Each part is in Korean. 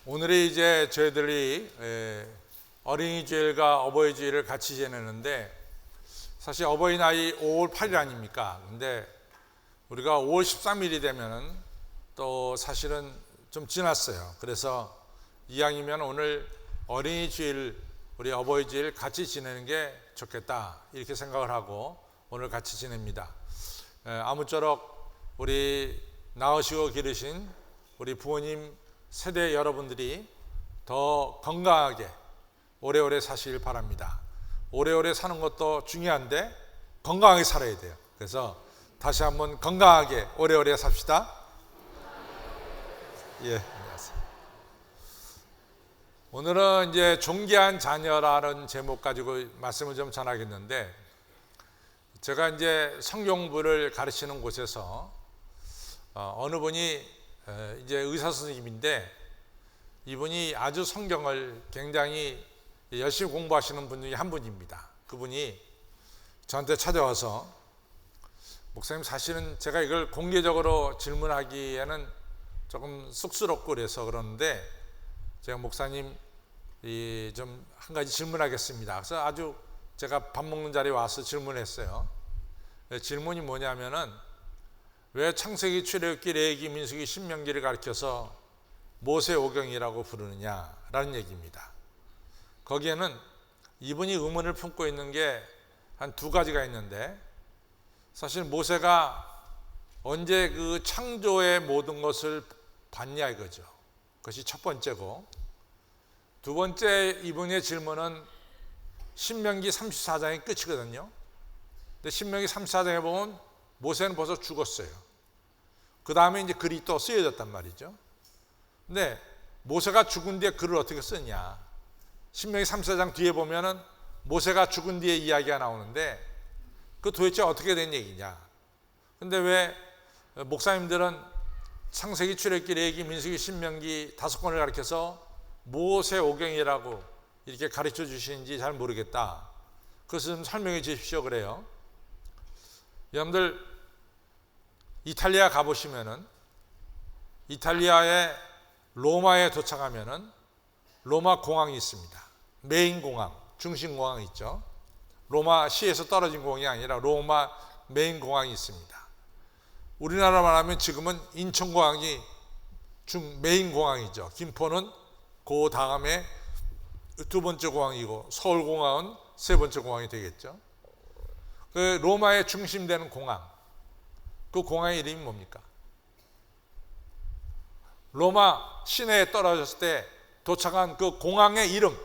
오늘이 이제 저희들이 어린이 주일과 어버이 주일을 같이 지내는데, 사실 어버이날이 5월 8일 아닙니까? 근데 우리가 5월 13일이 되면은 또 사실은 좀 지났어요. 그래서 이왕이면 오늘 어린이 주일, 우리 어버이 주일 같이 지내는 게 좋겠다, 이렇게 생각을 하고 오늘 같이 지냅니다. 아무쪼록 우리 낳으시고 기르신 우리 부모님 세대 여러분들이 더 건강하게 오래오래 사시길 바랍니다. 오래오래 사는 것도 중요한데 건강하게 살아야 돼요. 그래서 다시 한번 건강하게 오래오래 삽시다. 예, 안녕하세요. 오늘은 이제 존귀한 자녀라는 제목 가지고 말씀을 좀 전하겠는데, 제가 이제 성경부를 가르치는 곳에서 어느 분이 이제 의사 선생님인데, 이분이 아주 성경을 굉장히 열심히 공부하시는 분 중에 한 분입니다. 그분이 저한테 찾아와서, 목사님, 사실은 제가 이걸 공개적으로 질문하기에는 조금 쑥스럽고 그래서 그러는데, 제가 목사님 좀 한 가지 질문하겠습니다. 그래서 아주 제가 밥 먹는 자리에 와서 질문했어요. 질문이 뭐냐면은, 왜 창세기, 출애굽기, 레위기, 민수기, 신명기를 가르쳐서 모세오경이라고 부르느냐라는 얘기입니다. 거기에는 이분이 의문을 품고 있는 게 한 두 가지가 있는데, 사실 모세가 언제 그 창조의 모든 것을 봤냐 이거죠. 그것이 첫 번째고, 두 번째 이분의 질문은 신명기 34장이 끝이거든요. 근데 신명기 34장에 보면 모세는 벌써 죽었어요. 그 다음에 이제 글이 또 쓰여졌단 말이죠. 근데 모세가 죽은 뒤에 글을 어떻게 쓰냐? 신명기 34장 뒤에 보면은 모세가 죽은 뒤에 이야기가 나오는데, 그 도대체 어떻게 된 얘기냐? 근데 왜 목사님들은 창세기, 출애굽기, 레위기, 민수기, 신명기 5권을 가르쳐서 모세오경이라고 이렇게 가르쳐 주시는지 잘 모르겠다. 그것을 좀 설명해 주십시오. 그래요. 여러분들 이탈리아 가보시면은, 이탈리아의 로마에 도착하면은 로마 공항이 있습니다. 메인 공항, 중심 공항이 있죠. 로마 시에서 떨어진 공항이 아니라 로마 메인 공항이 있습니다. 우리나라 말하면 지금은 인천공항이 메인 공항이죠. 김포는 그 다음에 두 번째 공항이고, 서울공항은 세 번째 공항이 되겠죠. 그 로마의 중심되는 공항, 그 공항의 이름이 뭡니까? 로마 시내에 떨어졌을 때 도착한 그 공항의 이름,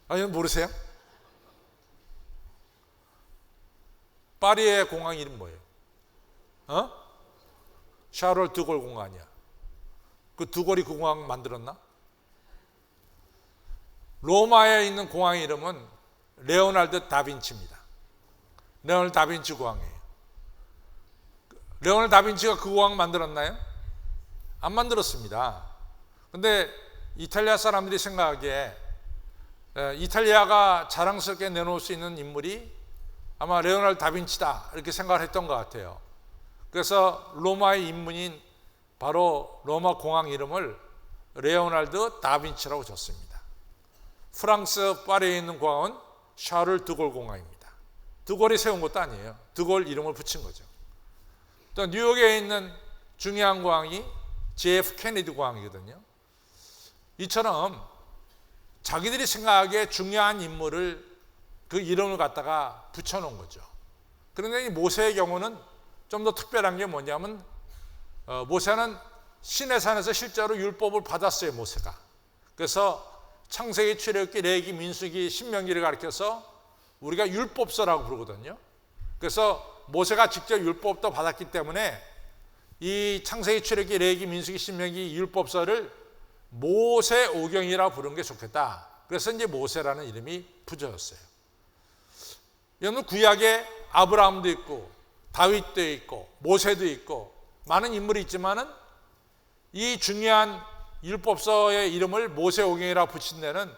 아니 모르세요? 파리의 공항 이름 뭐예요? 샤를 드골 공항이야. 그 드골이 그 공항 만들었나? 로마에 있는 공항의 이름은 레오날드 다빈치입니다. 레오날드 다빈치 공항이에요. 레오날드 다빈치가 그 공항 만들었나요? 안 만들었습니다. 근데 이탈리아 사람들이 생각하기에 이탈리아가 자랑스럽게 내놓을 수 있는 인물이 아마 레오날드 다빈치다, 이렇게 생각을 했던 것 같아요. 그래서 로마의 인문인 바로 로마 공항 이름을 레오날드 다빈치라고 줬습니다. 프랑스 파리에 있는 공항은 샤를 드골 공항입니다. 드골이 세운 것도 아니에요. 드골 이름을 붙인 거죠. 또 뉴욕에 있는 중요한 공항이 JF 케네디 공항이거든요. 이처럼 자기들이 생각하기에 중요한 인물을 그 이름을 갖다가 붙여놓은 거죠. 그런데 이 모세의 경우는 좀 더 특별한 게 뭐냐면, 모세는 시내산에서 실제로 율법을 받았어요. 모세가. 그래서 창세기, 출애굽기, 레위기, 민수기, 신명기를 가르쳐서 우리가 율법서라고 부르거든요. 그래서 모세가 직접 율법도 받았기 때문에 이 창세기, 출애굽기, 레위기, 민수기, 신명기 율법서를 모세오경이라고 부르는 게 좋겠다. 그래서 이제 모세라는 이름이 붙여졌어요. 여러분, 구약에 아브라함도 있고 다윗도 있고 모세도 있고 많은 인물이 있지만은 이 중요한 율법서의 이름을 모세오경이라고 붙인 데는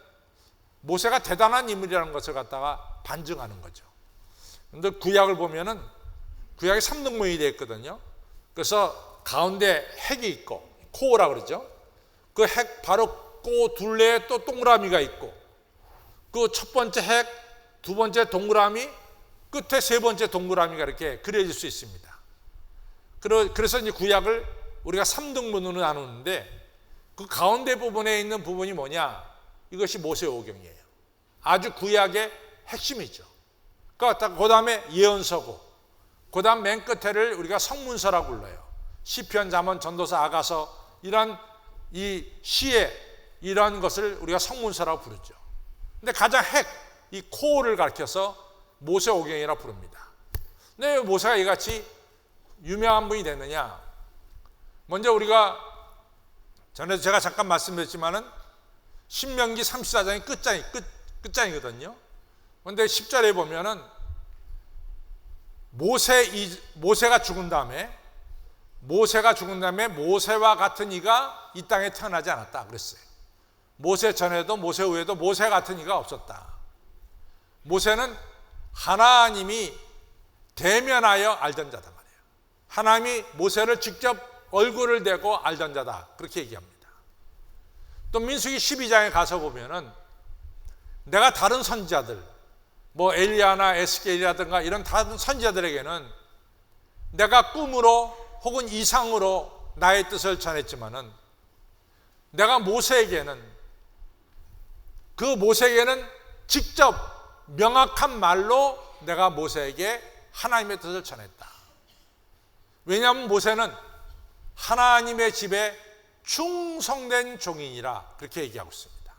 모세가 대단한 인물이라는 것을 갖다가 반증하는 거죠. 그런데 구약을 보면은 구약이 3등분이 되어 있거든요. 그래서 가운데 핵이 있고 코어라 그러죠. 그 핵 바로 코 둘레에 또 동그라미가 있고, 그 첫 번째 핵, 두 번째 동그라미, 끝에 세 번째 동그라미가 이렇게 그려질 수 있습니다. 그래서 이제 구약을 우리가 3등분으로 나누는데, 그 가운데 부분에 있는 부분이 뭐냐? 이것이 모세오경이에요. 아주 구약의 핵심이죠. 그러니까 그 다음에 예언서고, 그 다음 맨 끝에를 우리가 성문서라고 불러요. 시편, 잠언, 전도서, 아가서, 이런 이 시의 이런 것을 우리가 성문서라고 부르죠. 근데 가장 핵, 이 코어를 가리켜서 모세오경이라고 부릅니다. 근데 왜 모세가 이같이 유명한 분이 됐느냐? 먼저 우리가 전에 제가 잠깐 말씀드렸지만은 신명기 34장이 끝장이거든요. 그런데 10절에 보면은 모세가 죽은 다음에 모세와 같은 이가 이 땅에 태어나지 않았다 그랬어요. 모세 전에도 모세 후에도 모세 같은 이가 없었다. 모세는 하나님이 대면하여 알던 자다 말이에요. 하나님이 모세를 직접 얼굴을 대고 알던 자다, 그렇게 얘기합니다. 또 민수기 12장에 가서 보면은 내가 다른 선지자들, 뭐 엘리야나 에스겔이라든가 이런 다른 선지자들에게는 내가 꿈으로 혹은 이상으로 나의 뜻을 전했지만은 내가 모세에게는 직접 명확한 말로 내가 모세에게 하나님의 뜻을 전했다. 왜냐하면 모세는 하나님의 집에 충성된 종이니라, 그렇게 얘기하고 있습니다.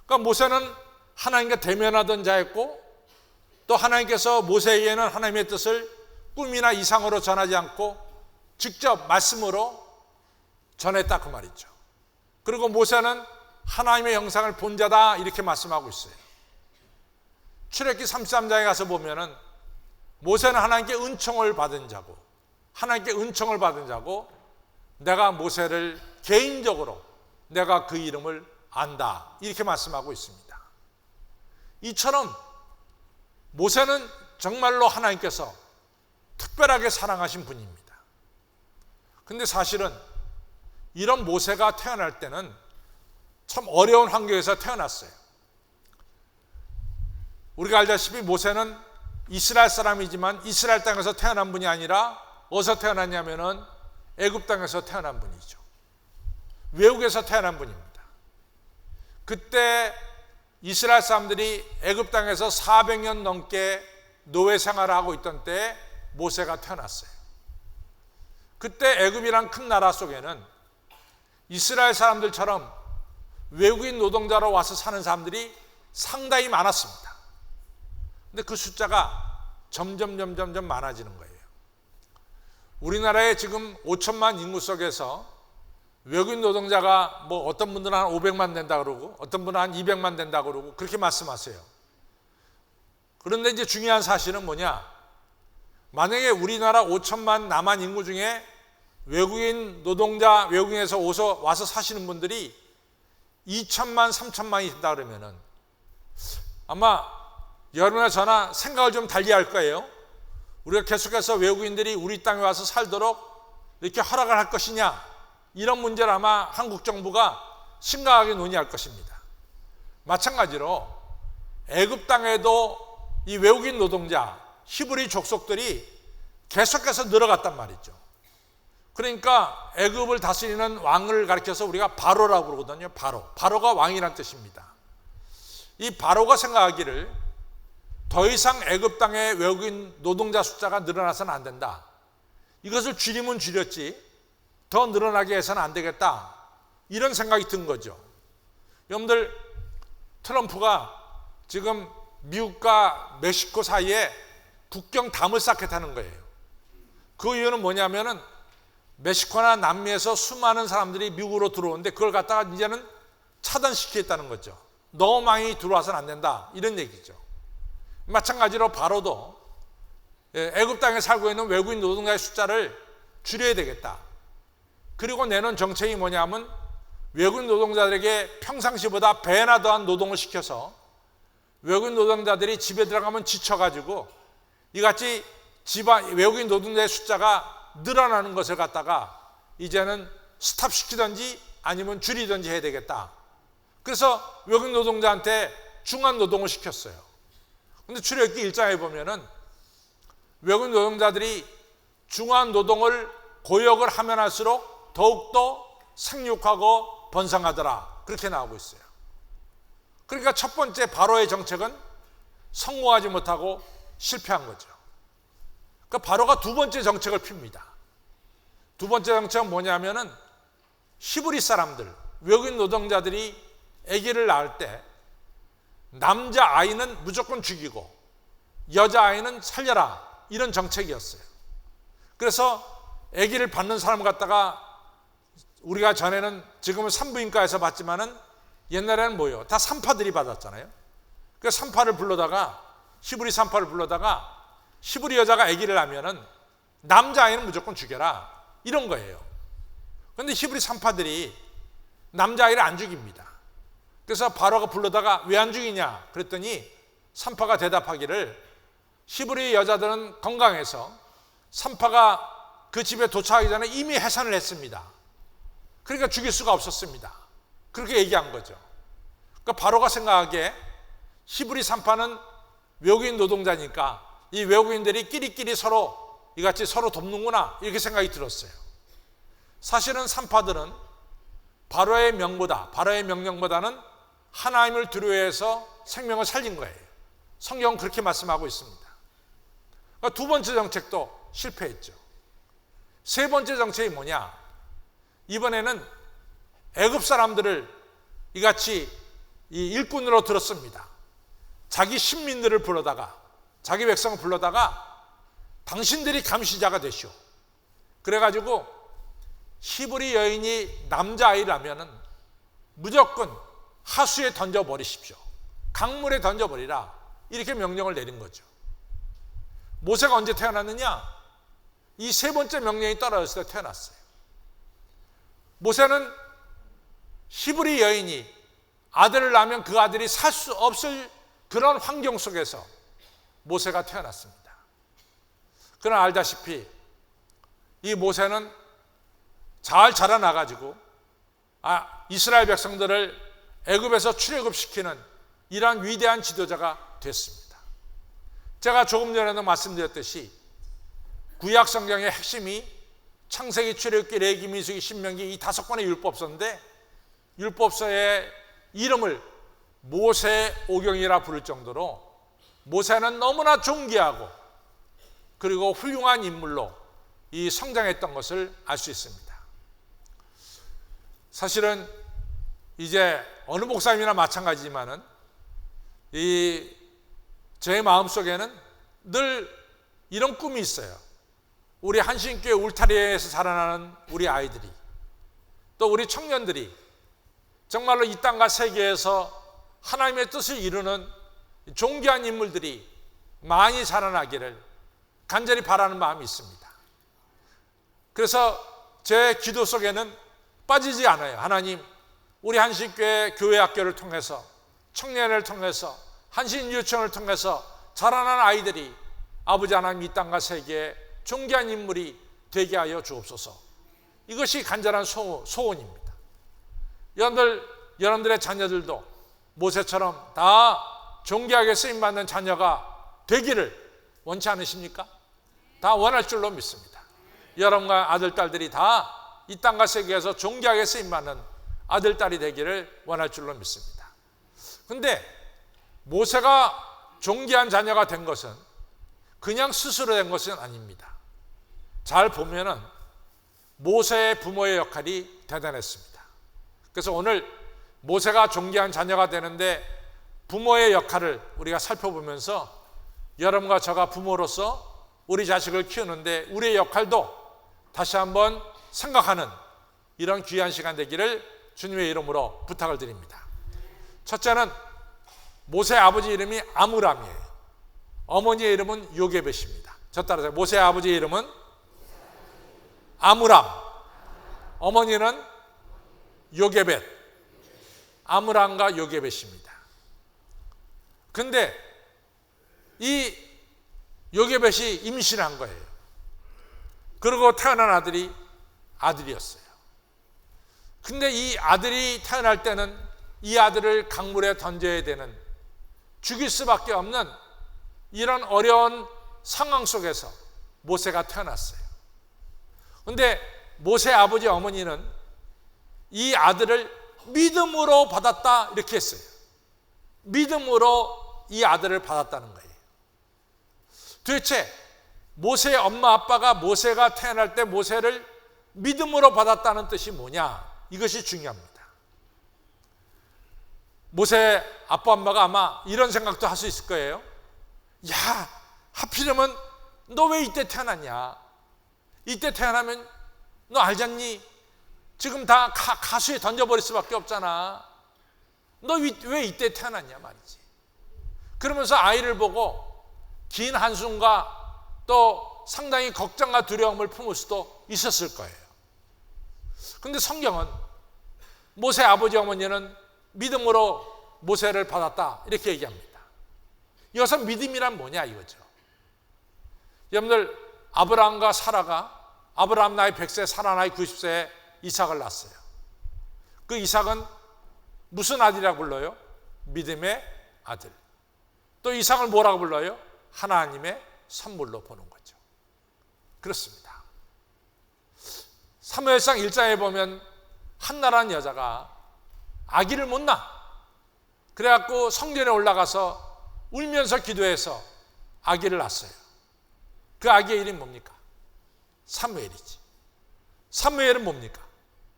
그러니까 모세는 하나님과 대면하던 자였고, 또 하나님께서 모세에게는 하나님의 뜻을 꿈이나 이상으로 전하지 않고 직접 말씀으로 전했다, 그 말이죠. 그리고 모세는 하나님의 영상을 본 자다, 이렇게 말씀하고 있어요. 출애굽기 33장에 가서 보면은 모세는 하나님께 은총을 받은 자고, 내가 모세를 개인적으로 내가 그 이름을 안다, 이렇게 말씀하고 있습니다. 이처럼 모세는 정말로 하나님께서 특별하게 사랑하신 분입니다. 근데 사실은 이런 모세가 태어날 때는 참 어려운 환경에서 태어났어요. 우리가 알다시피 모세는 이스라엘 사람이지만 이스라엘 땅에서 태어난 분이 아니라 어디서 태어났냐면은 애굽 땅에서 태어난 분이죠. 외국에서 태어난 분입니다. 그때 이스라엘 사람들이 애굽 땅에서 400년 넘게 노예 생활을 하고 있던 때에 모세가 태어났어요. 그때 애굽이란 큰 나라 속에는 이스라엘 사람들처럼 외국인 노동자로 와서 사는 사람들이 상당히 많았습니다. 근데 그 숫자가 점점 많아지는 거예요. 우리나라에 지금 5천만 인구 속에서 외국인 노동자가 뭐 어떤 분들은 한 500만 된다 그러고 어떤 분은 한 200만 된다 그러고 그렇게 말씀하세요. 그런데 이제 중요한 사실은 뭐냐? 만약에 우리나라 5천만 남한 인구 중에 외국인 노동자, 외국인에서 와서 사시는 분들이 2천만, 3천만이 된다 그러면은 아마 여러분이나 저나 생각을 좀 달리 할 거예요. 우리가 계속해서 외국인들이 우리 땅에 와서 살도록 이렇게 허락을 할 것이냐, 이런 문제를 아마 한국 정부가 심각하게 논의할 것입니다. 마찬가지로 애굽 땅에도 이 외국인 노동자, 히브리 족속들이 계속해서 늘어갔단 말이죠. 그러니까 애굽을 다스리는 왕을 가리켜서 우리가 바로라고 그러거든요. 바로가 왕이란 뜻입니다. 이 바로가 생각하기를 더 이상 애굽 땅의 외국인 노동자 숫자가 늘어나서는 안 된다. 이것을 줄이면 줄였지 더 늘어나게 해서는 안 되겠다, 이런 생각이 든 거죠. 여러분들, 트럼프가 지금 미국과 멕시코 사이에 국경 담을 쌓겠다는 거예요. 그 이유는 뭐냐면은 멕시코나 남미에서 수많은 사람들이 미국으로 들어오는데 그걸 갖다가 이제는 차단시키겠다는 거죠. 너무 많이 들어와서는 안 된다, 이런 얘기죠. 마찬가지로 바로도 애굽 땅에 살고 있는 외국인 노동자의 숫자를 줄여야 되겠다. 그리고 내놓은 정책이 뭐냐면 외국인 노동자들에게 평상시보다 배나 더한 노동을 시켜서 외국인 노동자들이 집에 들어가면 지쳐가지고 이같이 외국인 노동자의 숫자가 늘어나는 것을 갖다가 이제는 스탑시키든지 아니면 줄이든지 해야 되겠다. 그래서 외국 노동자한테 중한 노동을 시켰어요. 근데 출애굽기 1장에 보면은 외국 노동자들이 중한 노동을 고역을 하면 할수록 더욱더 생육하고 번성하더라. 그렇게 나오고 있어요. 그러니까 첫 번째 바로의 정책은 성공하지 못하고 실패한 거죠. 그러니까 바로가 두 번째 정책을 핍니다. 두 번째 정책은 뭐냐면은 히브리 사람들, 외국인 노동자들이 아기를 낳을 때 남자 아이는 무조건 죽이고 여자 아이는 살려라, 이런 정책이었어요. 그래서 아기를 받는 사람 갖다가 우리가 전에는, 지금은 산부인과에서 받지만은 옛날에는 뭐예요? 다 산파들이 받았잖아요. 그 산파를 불러다가, 히브리 산파를 불러다가 히브리 여자가 아기를 낳으면은 남자아이는 무조건 죽여라, 이런 거예요. 그런데 히브리 산파들이 남자아이를 안 죽입니다. 그래서 바로가 불러다가 왜 안 죽이냐 그랬더니 산파가 대답하기를, 히브리 여자들은 건강해서 산파가 그 집에 도착하기 전에 이미 해산을 했습니다. 그러니까 죽일 수가 없었습니다. 그렇게 얘기한 거죠. 그러니까 바로가 생각하기에 히브리 산파는 외국인 노동자니까 이 외국인들이 끼리끼리 서로 이같이 서로 돕는구나, 이렇게 생각이 들었어요. 사실은 산파들은 바로의 명령보다는 하나님을 두려워해서 생명을 살린 거예요. 성경은 그렇게 말씀하고 있습니다. 그러니까 두 번째 정책도 실패했죠. 세 번째 정책이 뭐냐? 이번에는 애굽 사람들을 이같이 이 일꾼으로 들었습니다. 자기 신민들을 불러다가, 자기 백성을 불러다가 당신들이 감시자가 되시오. 그래가지고 히브리 여인이 남자아이라면은 무조건 하수에 던져버리십시오. 강물에 던져버리라, 이렇게 명령을 내린 거죠. 모세가 언제 태어났느냐? 이 세 번째 명령이 떨어졌을 때 태어났어요. 모세는 히브리 여인이 아들을 낳으면 그 아들이 살 수 없을 그런 환경 속에서 모세가 태어났습니다. 그러나 알다시피 이 모세는 잘 자라나가지고 이스라엘 백성들을 애굽에서 출애굽시키는 이러한 위대한 지도자가 됐습니다. 제가 조금 전에도 말씀드렸듯이 구약 성경의 핵심이 창세기, 출애굽기, 레위기, 민수기, 신명기 이 5권의 율법서인데, 율법서의 이름을 모세오경이라 부를 정도로 모세는 너무나 존귀하고 그리고 훌륭한 인물로 이 성장했던 것을 알 수 있습니다. 사실은 이제 어느 목사님이나 마찬가지지만은 제 마음속에는 늘 이런 꿈이 있어요. 우리 한신교회 울타리에서 자라나는 우리 아이들이, 또 우리 청년들이 정말로 이 땅과 세계에서 하나님의 뜻을 이루는 존귀한 인물들이 많이 자라나기를 간절히 바라는 마음이 있습니다. 그래서 제 기도 속에는 빠지지 않아요. 하나님, 우리 한신교회 교회학교를 통해서, 청년을 통해서, 한신유치원을 통해서 자라난 아이들이 아버지 하나님 이 땅과 세계에 존귀한 인물이 되게 하여 주옵소서. 이것이 간절한 소원입니다. 여러분들의 자녀들도 모세처럼 다 존귀하게 쓰임받는 자녀가 되기를 원치 않으십니까? 다 원할 줄로 믿습니다. 여러분과 아들, 딸들이 다 이 땅과 세계에서 존귀하게 쓰임받는 아들, 딸이 되기를 원할 줄로 믿습니다. 그런데 모세가 존귀한 자녀가 된 것은 그냥 스스로 된 것은 아닙니다. 잘 보면은 모세의 부모의 역할이 대단했습니다. 그래서 오늘 모세가 존귀한 자녀가 되는데 부모의 역할을 우리가 살펴보면서 여러분과 저가 부모로서 우리 자식을 키우는데 우리의 역할도 다시 한번 생각하는 이런 귀한 시간 되기를 주님의 이름으로 부탁을 드립니다. 첫째는 모세의 아버지 이름이 아므람이에요. 어머니의 이름은 요게벳입니다. 저 따라서 모세의 아버지의 이름은 아므람, 어머니는 요게벳, 아므람과 요게벳입니다. 근데 이 요게벳이 임신한 거예요. 그리고 태어난 아들이 아들이었어요. 근데 이 아들이 태어날 때는 이 아들을 강물에 던져야 되는, 죽일 수밖에 없는 이런 어려운 상황 속에서 모세가 태어났어요. 근데 모세 아버지 어머니는 이 아들을 믿음으로 받았다 이렇게 했어요. 믿음으로 이 아들을 받았다는 거예요. 도대체 모세의 엄마 아빠가 모세가 태어날 때 모세를 믿음으로 받았다는 뜻이 뭐냐? 이것이 중요합니다. 모세 아빠 엄마가 아마 이런 생각도 할 수 있을 거예요. 야, 하필이면 너 왜 이때 태어났냐? 이때 태어나면 너 알잖니? 지금 다 가수에 던져버릴 수밖에 없잖아. 너 왜 이때 태어났냐 말이지. 그러면서 아이를 보고 긴 한숨과 또 상당히 걱정과 두려움을 품을 수도 있었을 거예요. 그런데 성경은 모세 아버지 어머니는 믿음으로 모세를 받았다 이렇게 얘기합니다. 여기서 믿음이란 뭐냐 이거죠. 여러분들, 아브라함과 사라가, 아브라함 나이 100세, 사라 나이 90세에 이삭을 낳았어요. 그 이삭은 무슨 아들이라고 불러요? 믿음의 아들. 또 이삭을 뭐라고 불러요? 하나님의 선물로 보는 거죠. 그렇습니다. 사무엘상 1장에 보면 한나라는 여자가 아기를 못 낳아. 그래갖고 성전에 올라가서 울면서 기도해서 아기를 낳았어요. 그 아기의 이름이 뭡니까? 사무엘이지. 사무엘은 뭡니까?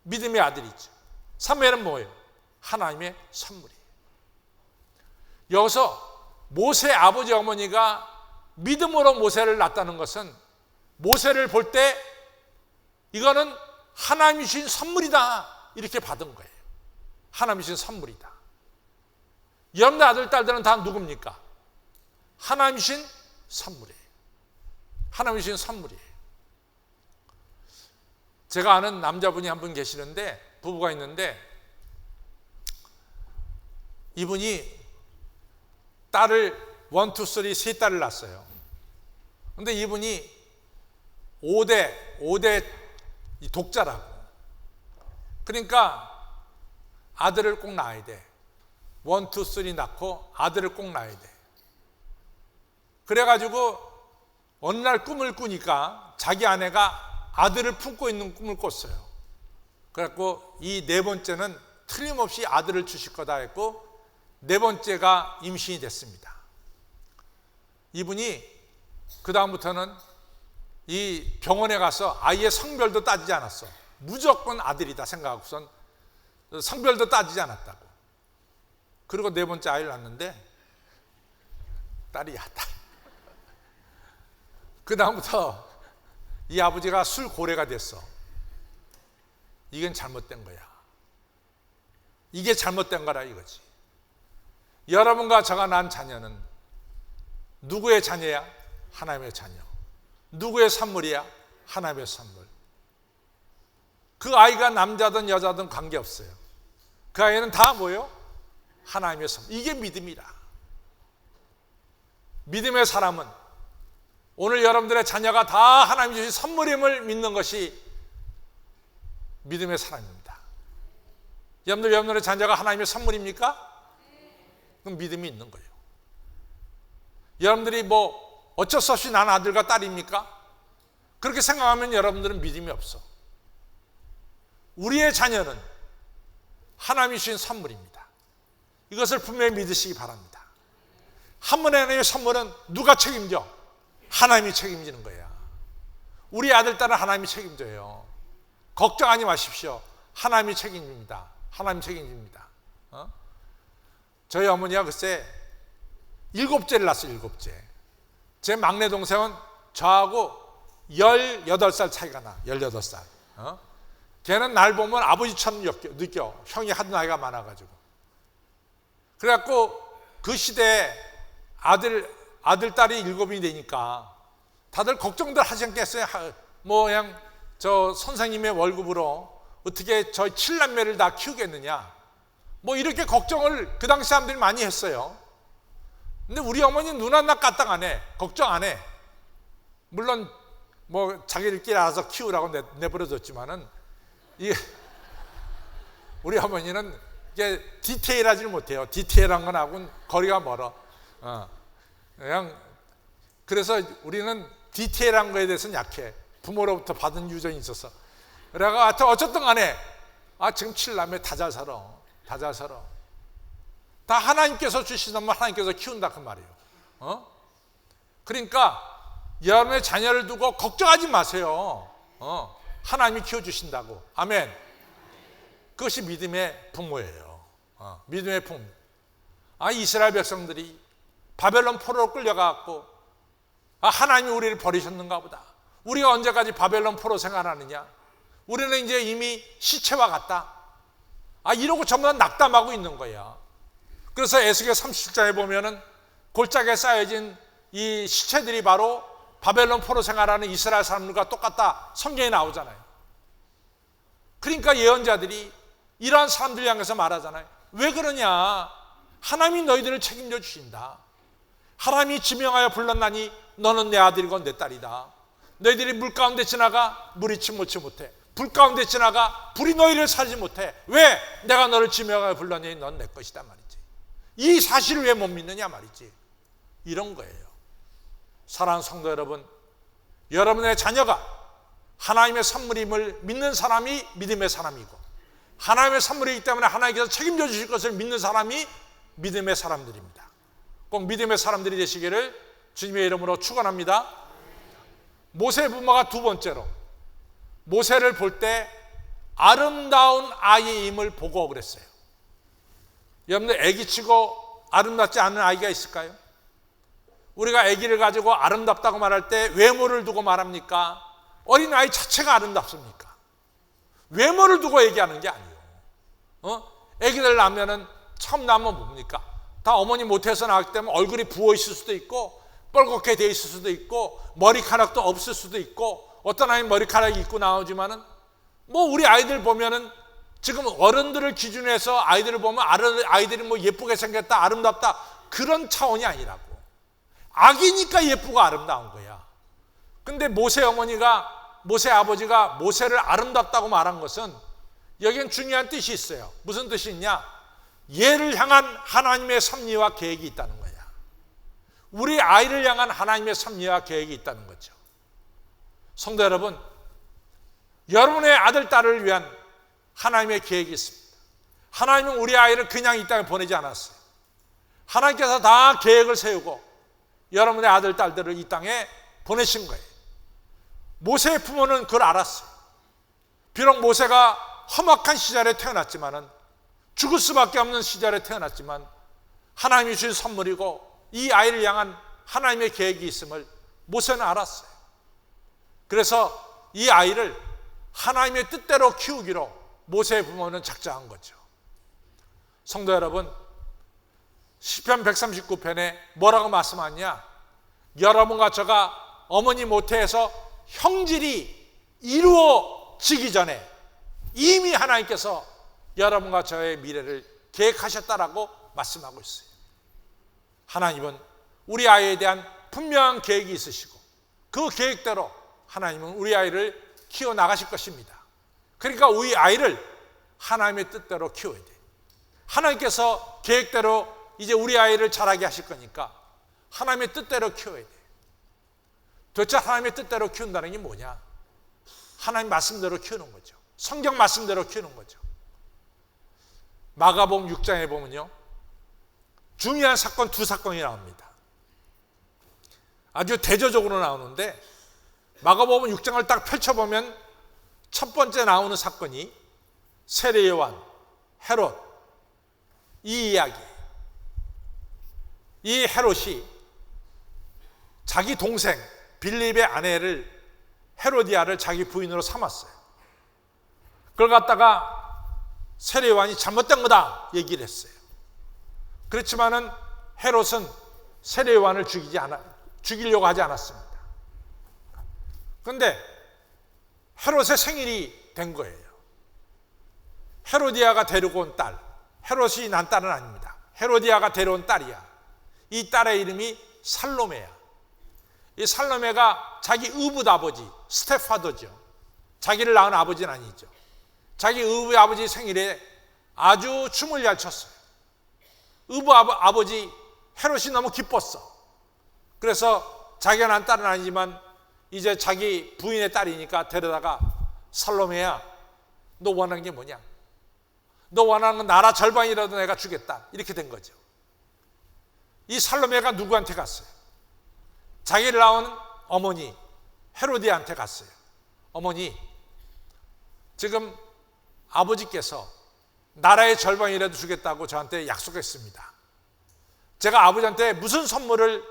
믿음의 아들이죠. 사무엘은 뭐예요? 하나님의 선물이에요. 여기서 모세 아버지 어머니가 믿음으로 모세를 낳았다는 것은 모세를 볼 때 이거는 하나님이 주신 선물이다 이렇게 받은 거예요. 하나님이 주신 선물이다. 여러분의 아들 딸들은 다 누굽니까? 하나님이 주신 선물이에요. 하나님이 주신 선물이에요. 제가 아는 남자분이 한 분 계시는데, 부부가 있는데, 이분이 딸을 1, 2, 3, 세 딸을 낳았어요. 그런데 이분이 5대 독자라고. 그러니까 아들을 꼭 낳아야 돼. 1, 2, 3 낳고 아들을 꼭 낳아야 돼. 그래가지고 어느 날 꿈을 꾸니까 자기 아내가 아들을 품고 있는 꿈을 꿨어요. 그래갖고 이 네 번째는 틀림없이 아들을 주실 거다 했고, 네 번째가 임신이 됐습니다. 이분이 그 다음부터는 이 병원에 가서 아이의 성별도 따지지 않았어. 무조건 아들이다 생각하고선 성별도 따지지 않았다고. 그리고 네 번째 아이를 낳았는데 딸이야, 딸. 그 다음부터 이 아버지가 술 고래가 됐어. 이건 잘못된 거야. 이게 잘못된 거라 이거지. 여러분과 저가 낳은 자녀는 누구의 자녀야? 하나님의 자녀. 누구의 선물이야? 하나님의 선물. 그 아이가 남자든 여자든 관계없어요. 그 아이는 다 뭐예요? 하나님의 선물. 이게 믿음이라. 믿음의 사람은 오늘 여러분들의 자녀가 다 하나님이 주신 선물임을 믿는 것이 믿음의 사람입니다. 여러분들의 자녀가 하나님의 선물입니까? 그럼 믿음이 있는 거예요. 여러분들이 뭐 어쩔 수 없이 난 아들과 딸입니까? 그렇게 생각하면 여러분들은 믿음이 없어. 우리의 자녀는 하나님이 주신 선물입니다. 이것을 분명히 믿으시기 바랍니다. 하나님의 선물은 누가 책임져? 하나님이 책임지는 거야. 우리 아들, 딸은 하나님이 책임져요. 걱정하지 마십시오. 하나님이 책임집니다. 하나님이 책임집니다. 저희 어머니가 글쎄 7째를 낳았어요. 7째. 제 막내 동생은 저하고 18살 차이가 나. 18살. 걔는 날 보면 아버지처럼 느껴. 형이 하도 나이가 많아가지고. 그래갖고 그 시대에 아들, 딸이 7이 되니까 다들 걱정들 하지 않겠어요? 뭐 그냥 저 선생님의 월급으로 어떻게 저희 7남매를 다 키우겠느냐? 뭐 이렇게 걱정을 그 당시 사람들이 많이 했어요. 근데 우리 어머니는 눈 하나 까딱 안 해. 걱정 안 해. 물론 뭐 자기들끼리 알아서 키우라고 내버려뒀지만은 우리 어머니는 이게 디테일하지 못해요. 디테일한 건 하고는 거리가 멀어. 그냥 그래서 우리는 디테일한 거에 대해서는 약해. 부모로부터 받은 유전이 있어서. 그래가 어쨌든 간에 지금 7남매 다 잘 살아. 다 잘 살아. 다 하나님께서 주신 놈을 하나님께서 키운다 그 말이에요. 그러니까 여러분의 자녀를 두고 걱정하지 마세요. 하나님이 키워주신다고. 아멘. 그것이 믿음의 부모예요. 믿음의 부모. 이스라엘 백성들이 바벨론 포로로 끌려가고 하나님이 우리를 버리셨는가 보다. 우리가 언제까지 바벨론 포로 생활하느냐. 우리는 이제 이미 시체와 같다. 이러고 전부 다 낙담하고 있는 거야. 그래서 에스겔 37장에 보면은 골짜기에 쌓여진 이 시체들이 바로 바벨론 포로 생활하는 이스라엘 사람들과 똑같다 성경에 나오잖아요. 그러니까 예언자들이 이러한 사람들 향해서 말하잖아요. 왜 그러냐. 하나님이 너희들을 책임져 주신다. 하나님이 지명하여 불렀나니 너는 내 아들이고 내 딸이다. 너희들이 물 가운데 지나가 물이 침몰치 못해. 불 가운데 지나가 불이 너희를 살지 못해. 왜? 내가 너를 지명하여 불렀니? 넌 내 것이다 말이지. 이 사실을 왜 못 믿느냐 말이지. 이런 거예요. 사랑하는 성도 여러분, 여러분의 자녀가 하나님의 선물임을 믿는 사람이 믿음의 사람이고, 하나님의 선물이기 때문에 하나님께서 책임져 주실 것을 믿는 사람이 믿음의 사람들입니다. 꼭 믿음의 사람들이 되시기를 주님의 이름으로 축원합니다. 모세 부모가 두 번째로 모세를 볼 때 아름다운 아이임을 보고 그랬어요. 여러분들 애기치고 아름답지 않은 아이가 있을까요? 우리가 아기를 가지고 아름답다고 말할 때 외모를 두고 말합니까? 어린아이 자체가 아름답습니까? 외모를 두고 얘기하는 게 아니에요. 아기들 낳으면은 처음 낳으면 뭡니까? 다 어머니 모태에서 나왔기 때문에 얼굴이 부어 있을 수도 있고 뻘겋게 돼 있을 수도 있고 머리카락도 없을 수도 있고 어떤 아이는 머리카락이 있고 나오지만은 우리 아이들 보면은 지금 어른들을 기준으로 해서 아이들을 보면 아이들이 예쁘게 생겼다 아름답다 그런 차원이 아니라고. 아기니까 예쁘고 아름다운 거야. 근데 모세 아버지가 모세를 아름답다고 말한 것은 여기엔 중요한 뜻이 있어요. 무슨 뜻이 있냐? 얘를 향한 하나님의 섭리와 계획이 있다는 거야. 우리 아이를 향한 하나님의 섭리와 계획이 있다는 거죠. 성도 여러분, 여러분의 아들, 딸을 위한 하나님의 계획이 있습니다. 하나님은 우리 아이를 그냥 이 땅에 보내지 않았어요. 하나님께서 다 계획을 세우고 여러분의 아들, 딸들을 이 땅에 보내신 거예요. 모세의 부모는 그걸 알았어요. 비록 모세가 험악한 시절에 태어났지만은 죽을 수밖에 없는 시절에 태어났지만 하나님이 주신 선물이고 이 아이를 향한 하나님의 계획이 있음을 모세는 알았어요. 그래서 이 아이를 하나님의 뜻대로 키우기로 모세의 부모는 작정한 거죠. 성도 여러분, 시편 139편에 뭐라고 말씀하냐? 여러분과 저가 어머니 모태에서 형질이 이루어지기 전에 이미 하나님께서 여러분과 저의 미래를 계획하셨다라고 말씀하고 있어요. 하나님은 우리 아이에 대한 분명한 계획이 있으시고 그 계획대로 하나님은 우리 아이를 키워나가실 것입니다. 그러니까 우리 아이를 하나님의 뜻대로 키워야 돼요. 하나님께서 계획대로 이제 우리 아이를 자라게 하실 거니까 하나님의 뜻대로 키워야 돼요. 도대체 하나님의 뜻대로 키운다는 게 뭐냐? 하나님 말씀대로 키우는 거죠. 성경 말씀대로 키우는 거죠. 마가복음 6장에 보면요, 중요한 사건 두 사건이 나옵니다. 아주 대조적으로 나오는데 마가복음 6장을 딱 펼쳐보면 첫 번째 나오는 사건이 세례 요한, 헤롯 이 이야기. 이 헤롯이 자기 동생 빌립의 아내를 헤로디아를 자기 부인으로 삼았어요. 그걸 갖다가 세례 요한이 잘못된 거다 얘기를 했어요. 그렇지만은 헤롯은 세례 요한을 죽이려고 하지 않았습니다. 그런데 헤롯의 생일이 된 거예요. 헤로디아가 데리고 온 딸, 헤롯이 난 딸은 아닙니다. 헤로디아가 데려온 딸이야. 이 딸의 이름이 살로메야. 이 살로메가 자기 의붓 아버지 스테파더죠. 자기를 낳은 아버지는 아니죠. 자기 의붓 아버지 생일에 아주 춤을 잘 췄어요. 의부 아버지 헤롯이 너무 기뻤어. 그래서 자기가 난 딸은 아니지만 이제 자기 부인의 딸이니까 데려다가 살로메야, 너 원하는 게 뭐냐? 너 원하는 건 나라 절반이라도 내가 주겠다. 이렇게 된 거죠. 이 살로메가 누구한테 갔어요? 자기를 낳은 어머니 헤로디아한테 갔어요. 어머니, 지금 아버지께서 나라의 절반이라도 주겠다고 저한테 약속했습니다. 제가 아버지한테 무슨 선물을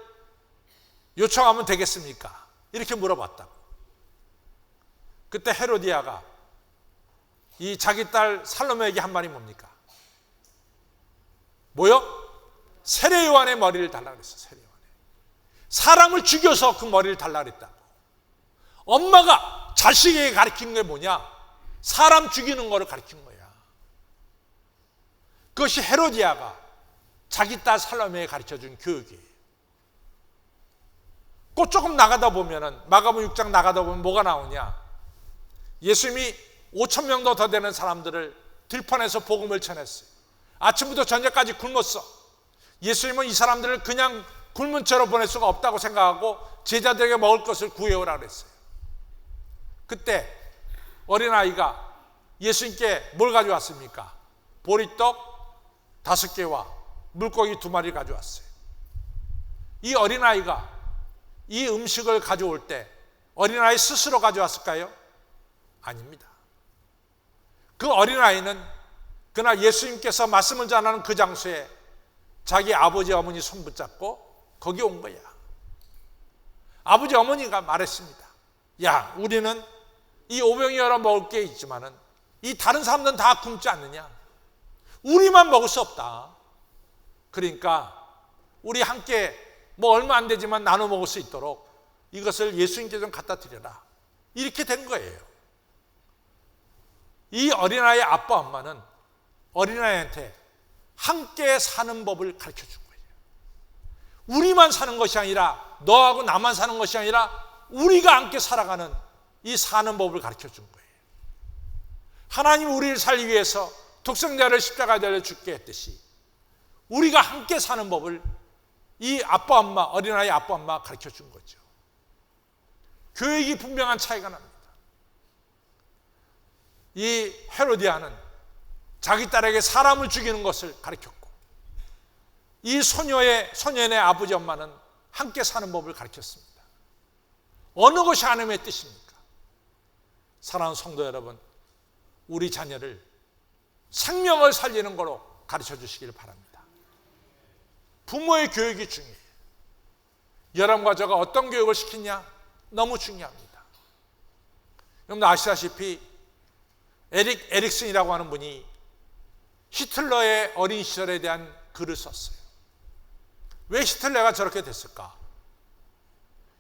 요청하면 되겠습니까? 이렇게 물어봤다고. 그때 헤로디아가 이 자기 딸 살로메에게 한 말이 뭡니까? 뭐요? 세례요한의 머리를 달라고 그랬어. 세례요한의. 사람을 죽여서 그 머리를 달라고 그랬다고. 엄마가 자식에게 가르친 게 뭐냐? 사람 죽이는 거를 가르친 거야. 그것이 헤로디아가 자기 딸 살로메에 가르쳐준 교육이에요. 꼭 조금 나가다 보면은 마가복음 6장 나가다 보면 뭐가 나오냐? 예수님이 5,000명도 더 되는 사람들을 들판에서 복음을 전했어요. 아침부터 저녁까지 굶었어. 예수님은 이 사람들을 그냥 굶은 채로 보낼 수가 없다고 생각하고 제자들에게 먹을 것을 구해오라 그랬어요. 그때 어린아이가 예수님께 뭘 가져왔습니까? 보리떡 5개와 물고기 2마리 가져왔어요. 이 어린아이가 이 음식을 가져올 때 어린아이 스스로 가져왔을까요? 아닙니다. 그 어린아이는 그날 예수님께서 말씀을 전하는 그 장소에 자기 아버지 어머니 손 붙잡고 거기 온 거야. 아버지 어머니가 말했습니다. 야, 우리는 이 오병이 여러 먹을 게 있지만은 이 다른 사람들은 다 굶지 않느냐? 우리만 먹을 수 없다. 그러니까 우리 함께 뭐 얼마 안 되지만 나눠 먹을 수 있도록 이것을 예수님께 좀 갖다 드려라. 이렇게 된 거예요. 이 어린아이의 아빠 엄마는 어린아이한테 함께 사는 법을 가르쳐 준 거예요. 우리만 사는 것이 아니라 너하고 나만 사는 것이 아니라 우리가 함께 살아가는 이 사는 법을 가르쳐 준 거예요. 하나님이 우리를 살기 위해서 독생자를 십자가에 달려 죽게 했듯이 우리가 함께 사는 법을 이 아빠 엄마, 어린아이 아빠 엄마가 가르쳐 준 거죠. 교육이 분명한 차이가 납니다. 이 헤로디아는 자기 딸에게 사람을 죽이는 것을 가르쳤고 이 소년의 아버지 엄마는 함께 사는 법을 가르쳤습니다. 어느 것이 하나님의 뜻입니까? 사랑하는 성도 여러분, 우리 자녀를 생명을 살리는 거로 가르쳐 주시길 바랍니다. 부모의 교육이 중요해요. 여러분과 저가 어떤 교육을 시키냐? 너무 중요합니다. 여러분 아시다시피 에릭슨이라고 하는 분이 히틀러의 어린 시절에 대한 글을 썼어요. 왜 히틀러가 저렇게 됐을까?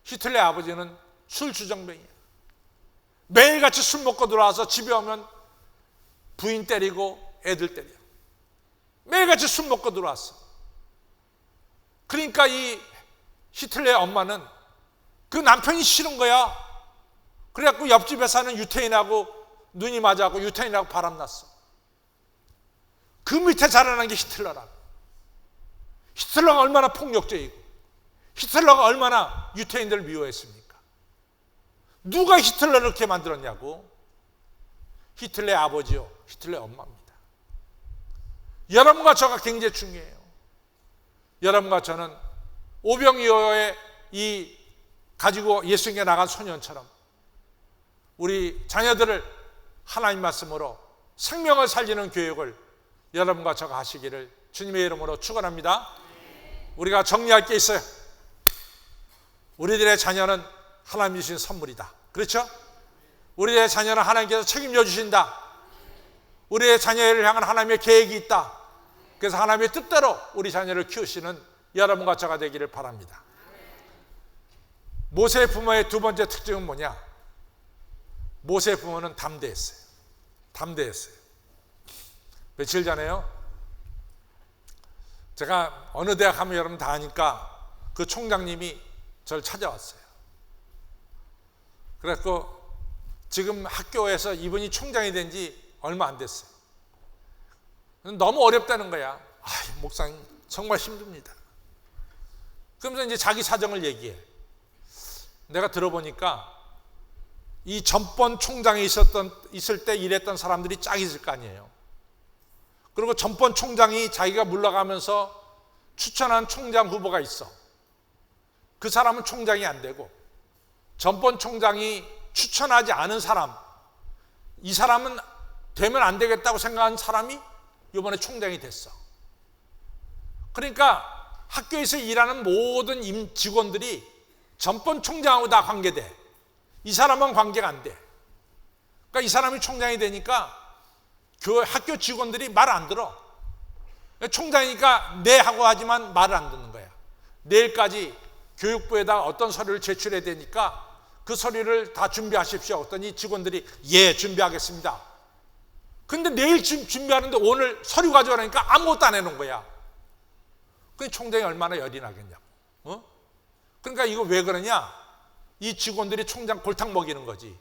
히틀러의 아버지는 술주정뱅이에요. 매일같이 술 먹고 들어와서 집에 오면 부인 때리고 애들 때려. 매일같이 술 먹고 들어왔어. 그러니까 이 히틀러의 엄마는 그 남편이 싫은 거야. 그래갖고 옆집에 사는 유태인하고 눈이 맞아갖고 유태인하고 바람났어. 그 밑에 자라난 게 히틀러라고. 히틀러가 얼마나 폭력적이고 히틀러가 얼마나 유태인들을 미워했습니까? 누가 히틀러를 그렇게 만들었냐고? 히틀러의 아버지요, 히틀러의 엄마입니다. 여러분과 저가 굉장히 중요해요. 여러분과 저는 오병이어의 이 가지고 예수님께 나간 소년처럼 우리 자녀들을 하나님 말씀으로 생명을 살리는 교육을 여러분과 저가 하시기를 주님의 이름으로 축원합니다. 우리가 정리할 게 있어요. 우리들의 자녀는 하나님 주신 선물이다. 그렇죠? 우리의 자녀는 하나님께서 책임져 주신다. 우리의 자녀를 향한 하나님의 계획이 있다. 그래서 하나님의 뜻대로 우리 자녀를 키우시는 여러분과 저가 되기를 바랍니다. 모세의 부모의 두 번째 특징은 뭐냐? 모세의 부모는 담대했어요. 담대했어요. 며칠 전에요, 제가 어느 대학 가면 여러분 다 아니까 그 총장님이 저를 찾아왔어요. 그래서 지금 학교에서 이분이 총장이 된 지 얼마 안 됐어요. 너무 어렵다는 거야. 목사님 정말 힘듭니다. 그러면서 이제 자기 사정을 얘기해. 내가 들어보니까 이 전번 총장에 있을 때 일했던 사람들이 쫙 있을 거 아니에요. 그리고 전번 총장이 자기가 물러가면서 추천한 총장 후보가 있어. 그 사람은 총장이 안 되고, 전번 총장이 추천하지 않은 사람, 이 사람은 되면 안 되겠다고 생각한 사람이 이번에 총장이 됐어. 그러니까 학교에서 일하는 모든 직원들이 전번 총장하고 다 관계돼. 이 사람은 관계가 안 돼. 그러니까 이 사람이 총장이 되니까 학교 직원들이 말을 안 들어. 총장이니까 네 하고 하지만 말을 안 듣는 거야. 내일까지 교육부에다 어떤 서류를 제출해야 되니까 그 서류를 다 준비하십시오. 했더니 직원들이 예, 준비하겠습니다. 근데 내일 준비하는데 오늘 서류 가져오라니까 아무것도 안 해놓은 거야. 그 총장이 얼마나 열이 나겠냐고. 그러니까 이거 왜 그러냐? 이 직원들이 총장 골탕 먹이는 거지.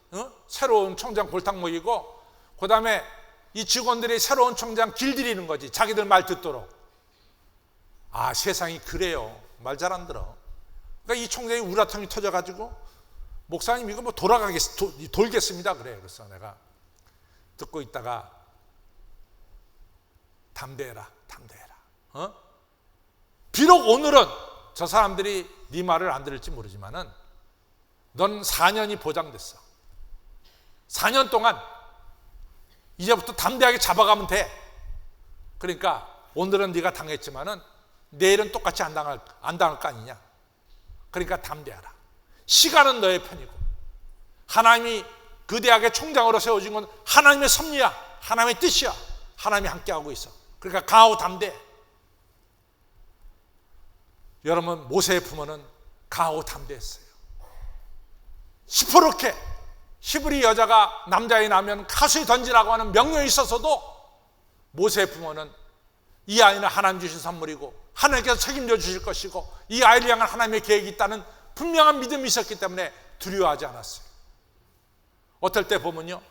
새로운 총장 골탕 먹이고, 그 다음에 이 직원들이 새로운 총장 길들이는 거지. 자기들 말 듣도록. 세상이 그래요. 말 잘 안 들어. 그러니까 이 총장이 우라통이 터져가지고, 목사님 이거 뭐 돌겠습니다. 그래. 그래서 내가 듣고 있다가 담대해라. 비록 오늘은 저 사람들이 네 말을 안 들을지 모르지만은 넌 4년이 보장됐어. 4년 동안 이제부터 담대하게 잡아가면 돼. 그러니까 오늘은 네가 당했지만은 내일은 똑같이 안 당할 거 아니냐. 그러니까 담대하라. 시간은 너의 편이고, 하나님이 그 대학의 총장으로 세워진 건 하나님의 섭리야. 하나님의 뜻이야. 하나님이 함께하고 있어. 그러니까 강하고 담대해. 여러분, 모세의 부모는 강하고 담대했어요. 시퍼렇게 히브리 여자가 남자에 나면 가수에 던지라고 하는 명령이 있어서도 모세의 부모는 이 아이는 하나님 주신 선물이고 하나님께서 책임져 주실 것이고 이 아이를 향한 하나님의 계획이 있다는 분명한 믿음이 있었기 때문에 두려워하지 않았어요. 어떨 때 보면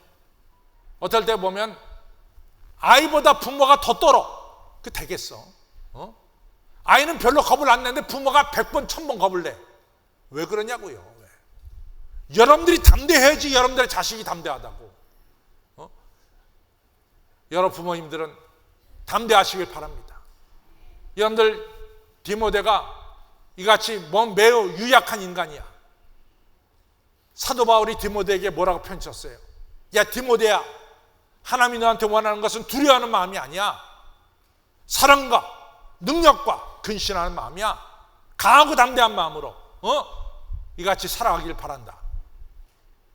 아이보다 부모가 더 떨어. 그 되겠어? 아이는 별로 겁을 안 내는데 부모가 100번 1000번 겁을 내. 왜 그러냐고요. 왜? 여러분들이 담대해야지 여러분들의 자식이 담대하다고. 여러 부모님들은 담대하시길 바랍니다. 여러분들 디모데가 이같이 매우 유약한 인간이야. 사도 바울이 디모데에게 뭐라고 편지했어요? 야 디모데야, 하나님이 너한테 원하는 것은 두려워하는 마음이 아니야. 사랑과 능력과 근신하는 마음이야. 강하고 담대한 마음으로 이같이 살아가길 바란다.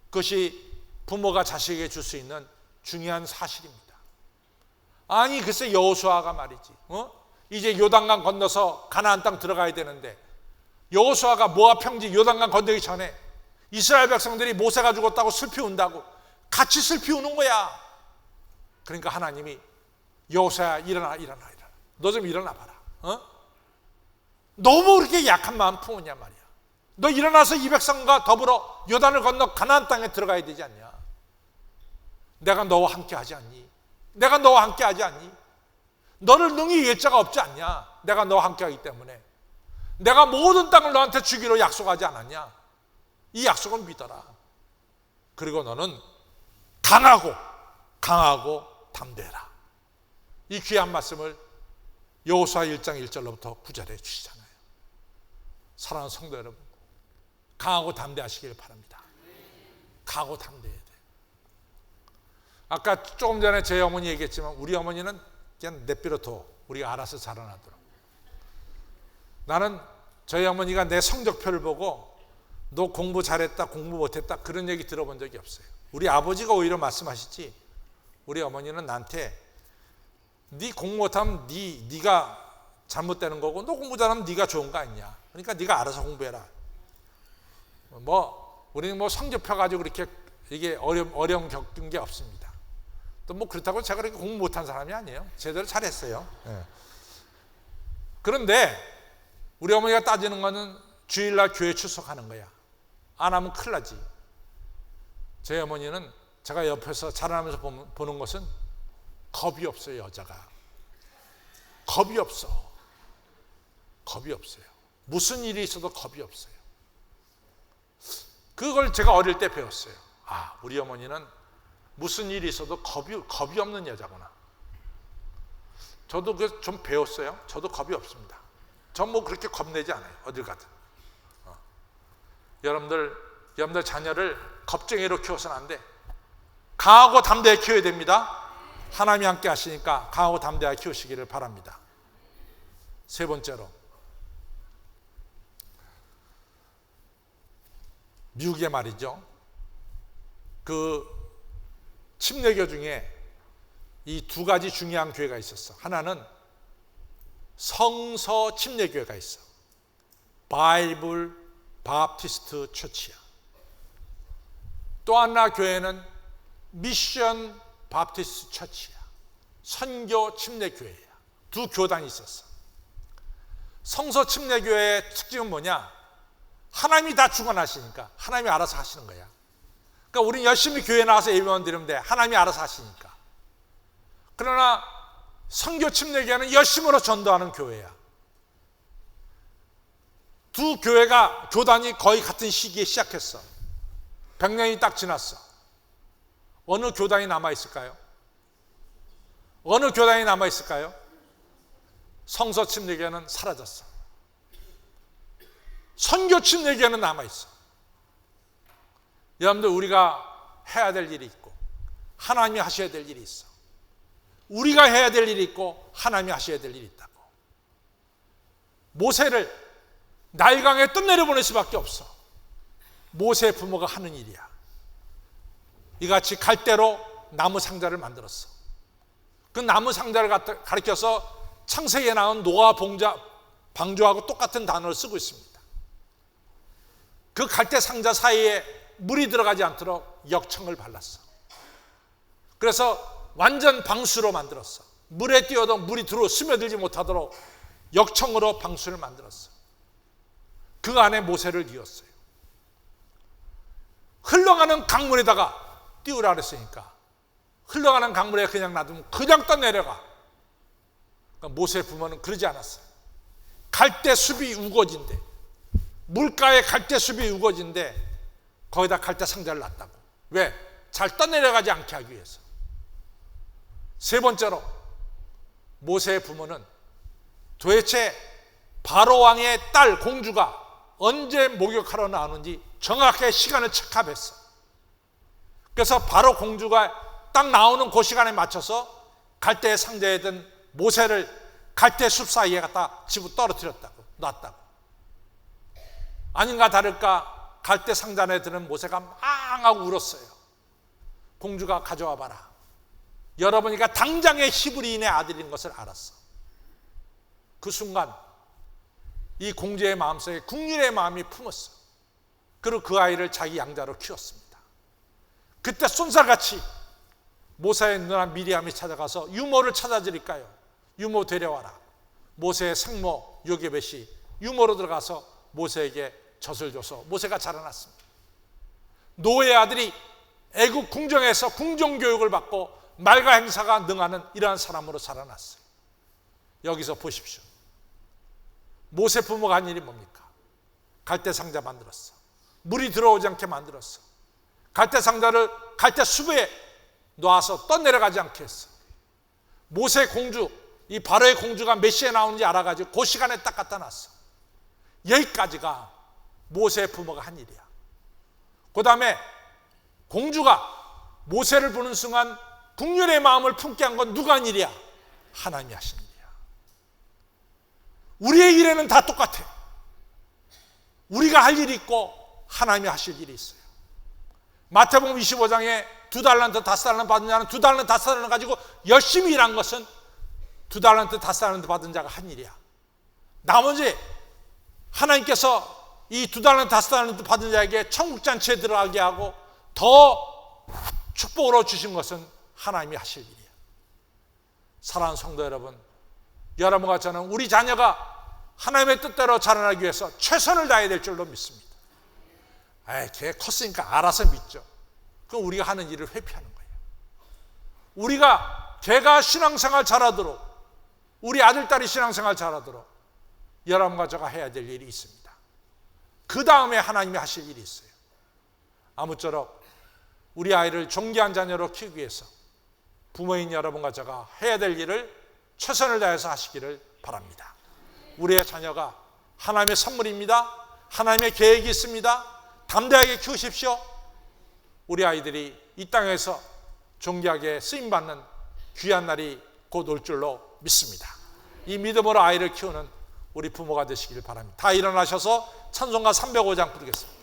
그것이 부모가 자식에게 줄 수 있는 중요한 사실입니다. 아니 글쎄 여호수아가 말이지 이제 요단강 건너서 가나안 땅 들어가야 되는데 여호수아가 모압 평지 요단강 건너기 전에 이스라엘 백성들이 모세가 죽었다고 슬피 운다고 같이 슬피 우는 거야. 그러니까 하나님이 여호수아야 일어나 너 좀 일어나 봐라. 너무 그렇게 약한 마음 품었냐 말이야. 너 일어나서 이 백성과 더불어 요단을 건너 가나안 땅에 들어가야 되지 않냐. 내가 너와 함께 하지 않니? 내가 너와 함께 하지 않니? 너를 능히 이길 자가 없지 않냐. 내가 너와 함께 하기 때문에 내가 모든 땅을 너한테 주기로 약속하지 않았냐. 이 약속은 믿어라. 그리고 너는 강하고 담대해라. 이 귀한 말씀을 여호수아 1장 1절로부터 9절에 주시잖아요. 사랑하는 성도 여러분, 강하고 담대하시길 바랍니다. 강하고 담대해야 돼. 아까 조금 전에 제 어머니 얘기했지만 우리 어머니는 그냥 내버려둬. 우리가 알아서 자라나도록. 나는 저희 어머니가 내 성적표를 보고 너 공부 잘했다, 공부 못했다 그런 얘기 들어본 적이 없어요. 우리 아버지가 오히려 말씀하시지 우리 어머니는 나한테 네 공부 못하면 네가 잘못되는 거고 너 공부 잘하면 네가 좋은 거 아니냐. 그러니까 네가 알아서 공부해라. 우리는 성적표 가지고 그렇게 이게 어려움 겪은 게 없습니다. 또 그렇다고 제가 그렇게 공부 못한 사람이 아니에요. 제대로 잘했어요. 네. 그런데 우리 어머니가 따지는 거는 주일날 교회 출석하는 거야. 안 하면 큰일 나지. 저희 어머니는 제가 옆에서 자라나면서 보는 것은 겁이 없어요. 여자가. 겁이 없어. 겁이 없어요. 무슨 일이 있어도 겁이 없어요. 그걸 제가 어릴 때 배웠어요. 아, 우리 어머니는 무슨 일이 있어도 겁이 없는 여자구나. 저도 그 좀 배웠어요. 저도 겁이 없습니다. 전 뭐 그렇게 겁내지 않아요. 어딜 가든. 여러분들 자녀를 겁쟁이로 키워서는 안 돼. 강하고 담대하게 키워야 됩니다. 하나님이 함께 하시니까 강하고 담대하게 키우시기를 바랍니다. 세 번째로, 미국에 말이죠, 그 침례교 중에 이 두 가지 중요한 교회가 있었어. 하나는 성서 침례교회가 있어. 바이블 바프티스트 처치야. 또 하나 교회는 미션 바프티스트 처치야. 선교 침례교회야. 두 교단이 있었어. 성서 침례교회의 특징은 뭐냐? 하나님이 다 주관하시니까 하나님이 알아서 하시는 거야. 그러니까 우리는 열심히 교회 나와서 예배만 드리면 돼. 하나님이 알아서 하시니까. 그러나 선교 침례교회는 열심으로 전도하는 교회야. 두 교단이 거의 같은 시기에 시작했어. 100년이 딱 지났어. 어느 교단이 남아있을까요? 어느 교단이 남아있을까요? 성서 침례교회는 사라졌어. 선교 침례교회는 남아있어. 여러분들, 우리가 해야 될 일이 있고 하나님이 하셔야 될 일이 있어. 우리가 해야 될 일이 있고 하나님이 하셔야 될 일이 있다고. 모세를 나일강에 떠내려보낼 수밖에 없어. 모세의 부모가 하는 일이야. 이같이 갈대로 나무 상자를 만들었어. 그 나무 상자를 가리켜서 창세기에 나온 노아 방주하고 똑같은 단어를 쓰고 있습니다. 그 갈대 상자 사이에 물이 들어가지 않도록 역청을 발랐어. 그래서 완전 방수로 만들었어. 물에 뛰어도 물이 스며들지 못하도록 역청으로 방수를 만들었어. 그 안에 모세를 뉘었어요. 흘러가는 강물에다가 띄우라 그랬으니까 흘러가는 강물에 그냥 놔두면 그냥 떠내려가. 그러니까 모세의 부모는 그러지 않았어요. 갈대 숲이 우거진데, 물가에 갈대 숲이 우거진데 거기다 갈대 상자를 놨다고. 왜? 잘 떠내려가지 않게 하기 위해서. 세 번째로, 모세의 부모는 도대체 바로 왕의 딸 공주가 언제 목욕하러 나오는지 정확하게 시간을 체크했어. 그래서 바로 공주가 딱 나오는 그 시간에 맞춰서 갈대 상자에 든 모세를 갈대 숲 사이에 갖다 집어 떨어뜨렸다고, 놨다고. 아닌가 다를까 갈대 상자 안에 드는 모세가 망하고 울었어요. 공주가 가져와 봐라. 여러분이가 당장의 히브리인의 아들인 것을 알았어. 그 순간 이 공주의 마음속에 국률의 마음이 품었어. 그리고 그 아이를 자기 양자로 키웠습니다. 그때 쏜살같이 모세의 누나 미리암이 찾아가서 유모를 찾아드릴까요? 유모 데려와라. 모세의 생모 요게벳이 유모로 들어가서 모세에게 젖을 줘서 모세가 자라났습니다. 노의 아들이 애국 궁정에서 궁정교육을 받고 말과 행사가 능하는 이러한 사람으로 자라났어요. 여기서 보십시오. 모세 부모가 한 일이 뭡니까? 갈대 상자 만들었어. 물이 들어오지 않게 만들었어. 갈대 상자를 갈대 숲에 놓아서 떠내려가지 않게 했어. 모세 공주, 이 바로의 공주가 몇 시에 나오는지 알아가지고 그 시간에 딱 갖다 놨어. 여기까지가 모세의 부모가 한 일이야. 그 다음에 공주가 모세를 보는 순간 국률의 마음을 품게 한 건 누가 한 일이야? 하나님이 하신 일이야. 우리의 일에는 다 똑같아. 우리가 할 일이 있고 하나님이 하실 일이 있어요. 마태복음 25장에 2달란트 5달란트 받은 자는 2달란트 5달란트 가지고 열심히 일한 것은 2달란트 5달란트 받은 자가 한 일이야. 나머지 하나님께서 이 2달란트 5달란트 받은 자에게 천국잔치에 들어가게 하고 더 축복으로 주신 것은 하나님이 하실 일이야. 사랑하는 성도 여러분, 여러분과 저는 우리 자녀가 하나님의 뜻대로 자라나기 위해서 최선을 다해야 될 줄로 믿습니다. 걔 컸으니까 알아서 믿죠. 그럼 우리가 하는 일을 회피하는 거예요. 우리가 걔가 신앙생활 잘하도록 우리 아들딸이 신앙생활 잘하도록 여러분과 제가 해야 될 일이 있습니다. 그 다음에 하나님이 하실 일이 있어요. 아무쪼록 우리 아이를 존귀한 자녀로 키우기 위해서 부모인 여러분과 제가 해야 될 일을 최선을 다해서 하시기를 바랍니다. 우리의 자녀가 하나님의 선물입니다. 하나님의 계획이 있습니다. 담대하게 키우십시오. 우리 아이들이 이 땅에서 존귀하게 쓰임받는 귀한 날이 곧 올 줄로 믿습니다. 이 믿음으로 아이를 키우는 우리 부모가 되시길 바랍니다. 다 일어나셔서 찬송가 305장 부르겠습니다.